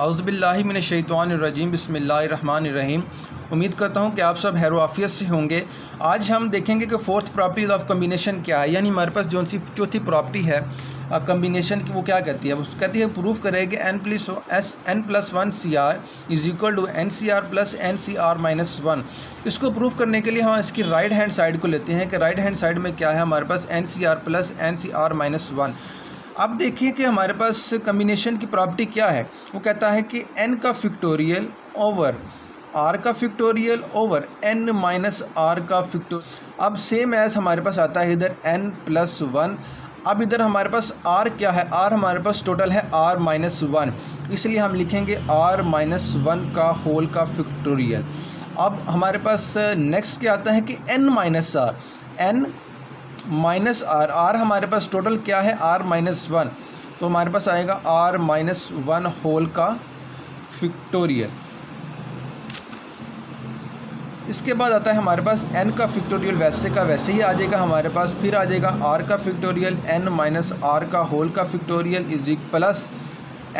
औज़ुबिल्लाहि मिनश्शैतानिर्रजीम बिस्मिल्लाहिर्रहमानिर्रहीम। उम्मीद करता हूँ कि आप सब खैर आफियत से होंगे। आज हम देखेंगे कि फोर्थ प्रॉपर्टीज़ ऑफ कम्बिनेशन क्या है, यानी हमारे पास जो सी चौथी प्रॉपर्टी है कम्बिनेशन की, वो क्या कहती है। वो कहती है प्रूफ करेगी n+1 CR is equal to NCR plus NCR minus 1। इसको प्रूफ करने के लिए हम इसकी राइट हैंड साइड को लेते हैं कि राइट हैंड साइड में क्या है हमारे पास NCR प्लस NCR माइनस 1। अब देखिए कि हमारे पास कम्बिनेशन की प्रॉपर्टी क्या है। वो कहता है कि n का फैक्टोरियल ओवर r का factorial over n minus r का फैक्टोरियल। अब सेम एज हमारे पास आता है इधर n+1। अब इधर हमारे पास r क्या है, r हमारे पास टोटल है r-1, इसलिए हम लिखेंगे r-1 का होल का फैक्टोरियल। अब हमारे पास नेक्स्ट क्या आता है कि n-r, n minus are, are हमारे पास टोटल क्या है r-1, तो हमारे पास आएगा r-1 होल का फैक्टोरियल। इसके बाद आता है हमारे पास n का फैक्टोरियल, वैसे का वैसे ही आ जाएगा हमारे पास। फिर आ जाएगा r का फैक्टोरियल, n माइनस r का होल का फैक्टोरियल इज प्लस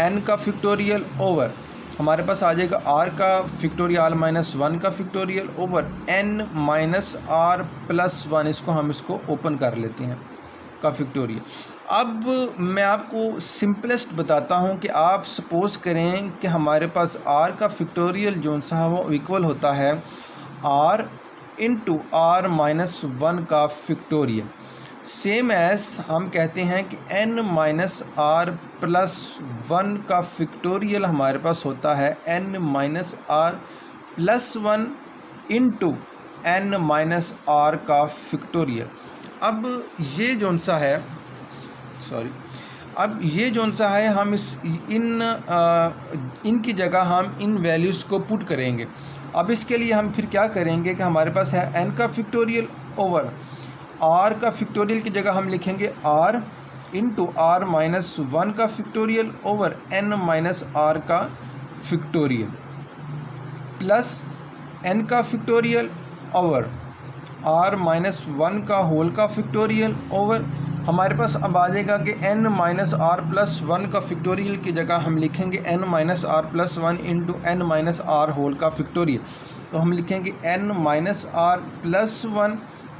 n का फैक्टोरियल ओवर हमारे पास आ जाएगा r का फैक्टोरियल -1 का factorial over n minus r+1। इसको हम इसको ओपन कर लेते हैं का फैक्टोरियल। अब मैं आपको सिंपलेस्ट बताता हूं कि आप सपोज़ करें कि हमारे पास r का फैक्टोरियल जो सा वो इक्वल होता है r इंटू r-1 का फैक्टोरियल। सेम एस हम कहते हैं कि n-r+1 का फैक्टोरियल हमारे पास होता है n-r+1 इंटू n-r का फैक्टोरियल। अब ये जौन सा है हम इनकी जगह हम इन वैल्यूज़ को पुट करेंगे। अब इसके लिए हम फिर क्या करेंगे कि हमारे पास है n का फैक्टोरियल ओवर r का फैक्टोरियल की जगह हम लिखेंगे r इंटू r-1 का फैक्टोरियल ओवर n-r का फैक्टोरियल प्लस n का फैक्टोरियल ओवर r-1 का होल का फैक्टोरियल ओवर हमारे पास अब आ जाएगा कि n-r+1 का फैक्टोरियल की जगह हम लिखेंगे n-r+1 इंटू n-r होल का फैक्टोरियल। तो हम लिखेंगे n-r+1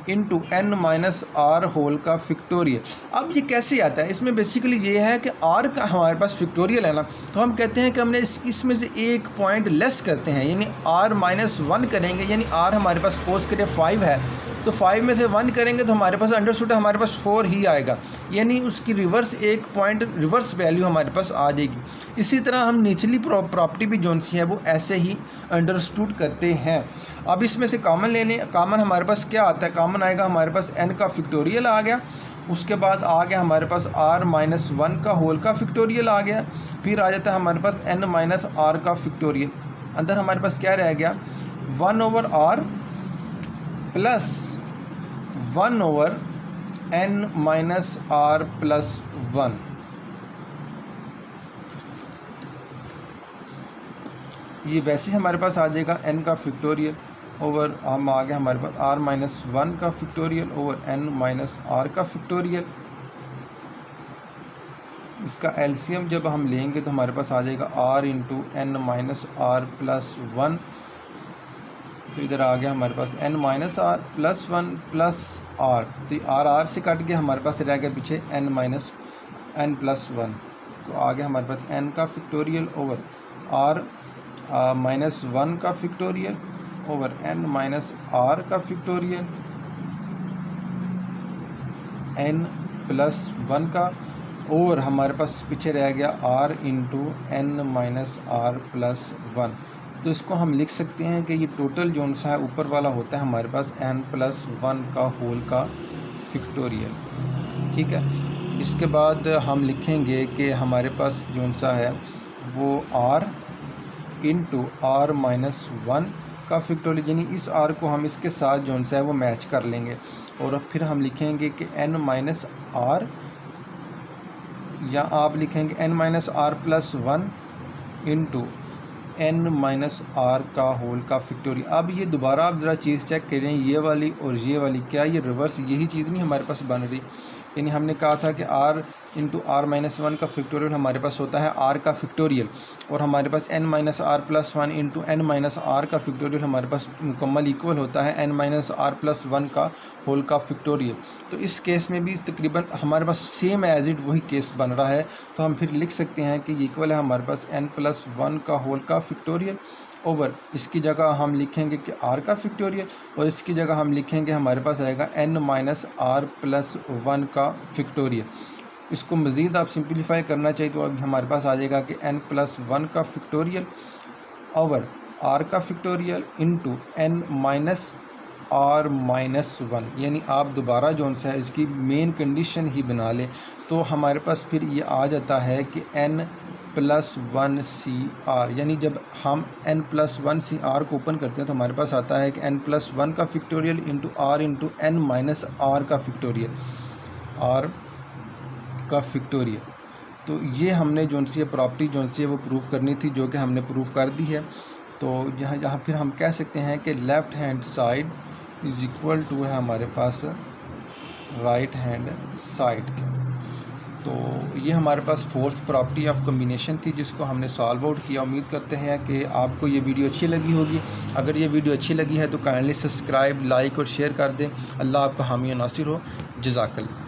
इंटू n-r होल का फैक्टोरियल। अब ये कैसे आता है, इसमें बेसिकली ये है कि r का हमारे पास फैक्टोरियल है ना, तो हम कहते हैं कि हमने इसमें से एक पॉइंट लेस करते हैं, यानी r-1 करेंगे। यानी r हमारे पास सपोज करें 5 है, तो 5 में से 1 करेंगे तो हमारे पास अंडरस्टूड हमारे पास 4 ही आएगा, यानी उसकी रिवर्स एक पॉइंट रिवर्स वैल्यू हमारे पास आ जाएगी। इसी तरह हम निचली प्रॉपर्टी भी जोन सी है वो ऐसे ही अंडरस्टूड करते हैं। अब इसमें से कॉमन ले लें। कॉमन हमारे पास क्या आता है, कॉमन आएगा हमारे पास n का फैक्टोरियल आ गया, उसके बाद आ गया हमारे पास r-1 का होल का फैक्टोरियल आ गया, फिर आ जाता है हमारे पास n-r का फैक्टोरियल। अंदर हमारे पास क्या रह गया 1/r प्लस 1/n-r+1। ये वैसे ही हमारे पास आ जाएगा n का फैक्टोरियल ओवर हम आ गया हमारे पास r-1 का फैक्टोरियल ओवर n-r का फैक्टोरियल। इसका एलसीएम जब हम लेंगे तो हमारे पास आ जाएगा r इंटू n-r+1। तो इधर आ गया हमारे पास n-r+1 प्लस r, तो r से कट गया, हमारे पास रह गया पीछे n-1। तो आ गया हमारे पास n का फैक्टोरियल ओवर r-1 का फैक्टोरियल ओवर n-r का फैक्टोरियल n+1 का, और हमारे पास पीछे रह गया r इंटू n-r+1। तो इसको हम लिख सकते हैं कि ये टोटल जो सा है ऊपर वाला होता है हमारे पास n+1 का होल का फैक्टोरियल। ठीक है, इसके बाद हम लिखेंगे कि हमारे पास जो सा है वो r इंटू r-1 का फैक्टोरियल, यानी इस r को हम इसके साथ जो सा है वो मैच कर लेंगे, और फिर हम लिखेंगे कि n-r, या आप लिखेंगे n-r+1 इंटू n-r का होल का फैक्टोरियल। अब ये दोबारा आप ज़रा चीज़ चेक करें, ये वाली और ये वाली, क्या ये रिवर्स यही चीज़ नहीं हमारे पास बन रही। यानी हमने कहा था कि r into R minus one का फैक्टोरियल हमारे पास होता है आर का फैक्टोरियल, और हमारे पास n minus R plus one into N minus R का फैक्टोरियल हमारे पास मुकम्मल इक्वल होता है n minus R plus one का होल का फैक्टोरियल। तो इस केस में भी तकरीबन हमारे पास सेम एज इट वही केस बन रहा है, तो हम फिर लिख सकते हैं कि ये इक्वल है हमारे पास n प्लस वन का होल का फैक्टोरियल ओवर इसकी जगह हम लिखेंगे कि r का फैक्टोरियल, और इसकी जगह हम लिखेंगे हमारे पास आएगा n minus R plus one का फैक्टोरियल। इसको मज़ीद आप सिंप्लीफाई करना चाहिए तो अब हमारे पास आ जाएगा कि n प्लस वन का फैक्टोरियल ओवर r का factorial into n minus R minus one, यानी आप दोबारा जो सा है इसकी मेन कंडीशन ही बना लें तो हमारे पास फिर ये आ जाता है कि n plus one C R, यानी जब हम n plus one C R को ओपन करते हैं तो हमारे पास आता है कि n प्लस वन का factorial into R into N minus R का फैक्टोरियल, आर का फैक्टोरियल। तो ये हमने जो सी प्रॉपर्टी जो सी है वो प्रूव करनी थी, जो कि हमने प्रूव कर दी है। तो यहाँ फिर हम कह सकते हैं कि left hand side is equal to है हमारे पास राइट हैंड साइड के। तो ये हमारे पास फोर्थ प्रॉपर्टी ऑफ कम्बिनेशन थी जिसको हमने सॉल्व आउट किया। उम्मीद करते हैं कि आपको ये वीडियो अच्छी लगी होगी। अगर ये वीडियो अच्छी लगी है तो काइंडली सब्सक्राइब, लाइक और शेयर कर दें। अल्लाह आपका हामी और नासिर हो। जज़ाकल्लाह।